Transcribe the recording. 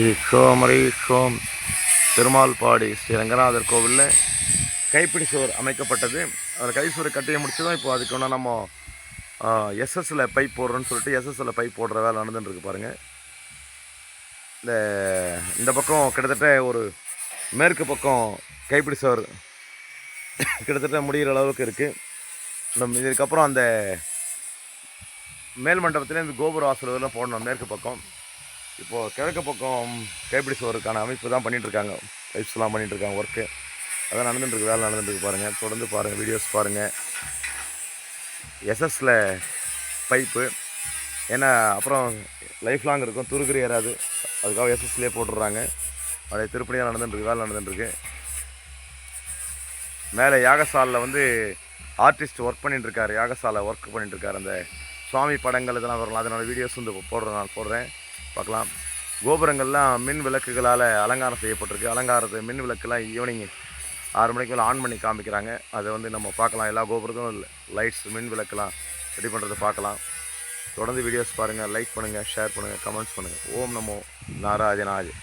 ஈஷோம் திருமால்பாடி ஸ்ரீ ரங்கநாதர் கோவிலில் கைப்பிடி சுவர் அமைக்கப்பட்டது. அதில் கை சுவரை கட்டியை முடிச்சதும் இப்போ அதுக்கு ஒன்று நம்ம எஸ்எஸ்சில் பைப் போடுறோன்னு சொல்லிட்டு எஸ்எஸ்சில் பைப் போடுற வேலை நடந்துட்டுருக்கு பாருங்கள். இந்த பக்கம் கிட்டத்தட்ட ஒரு மேற்கு பக்கம் கைப்பிடி சுவர் கிட்டத்தட்ட முடிகிற அளவுக்கு இருக்குது. இதுக்கப்புறம் அந்த மேல் மண்டபத்துலேயே இந்த கோபுர வாசல் இதெல்லாம் போடணும் மேற்கு பக்கம். இப்போது கிழக்கு பக்கம் கைப்பிடி சுவருக்கான அமைப்பு தான் பண்ணிகிட்ருக்காங்க. பைப்ஸ்லாம் பண்ணிகிட்ருக்காங்க ஒர்க்கு. அதான் நடந்துட்டுருக்கு, வேலை நடந்துட்டுருக்கு பாருங்கள். தொடர்ந்து பாருங்கள், வீடியோஸ் பாருங்கள். எஸ்எஸ்சில் பைப்பு ஏன்னா அப்புறம் லைஃப் லாங் இருக்கும், துருக்குறி ஏறாது, அதுக்காக எஸ்எஸ்லேயே போட்டுடுறாங்க. அப்படியே திருப்பணியாக நடந்துட்டுருக்கு, வேலை நடந்துட்டுருக்கு. மேலே யாகசாலில் வந்து ஆர்டிஸ்ட் ஒர்க் பண்ணிட்டுருக்காரு, யாகசாலை ஒர்க் பண்ணிட்டுருக்காரு. அந்த சுவாமி படங்கள் இதெல்லாம் வரலாம், அதனோட வீடியோஸ் வந்து நான் போடுறேன், பார்க்கலாம். கோபுரங்கள்லாம் மின் விளக்குகளால் அலங்காரம் செய்யப்பட்டிருக்கு. அலங்காரத்தை மின் விளக்குலாம் ஈவினிங் 6 மணிக்கு ஆன் பண்ணி காமிக்கிறாங்க. அதை வந்து நம்ம பார்க்கலாம். எல்லா கோபுரத்தும் லைட்ஸ் மின் விளக்குலாம் ரெடி பண்ணுறதை பார்க்கலாம். தொடர்ந்து வீடியோஸ் பாருங்கள், லைக் பண்ணுங்கள், ஷேர் பண்ணுங்கள், கமெண்ட்ஸ் பண்ணுங்கள். ஓம் நமோ நாராயணாய.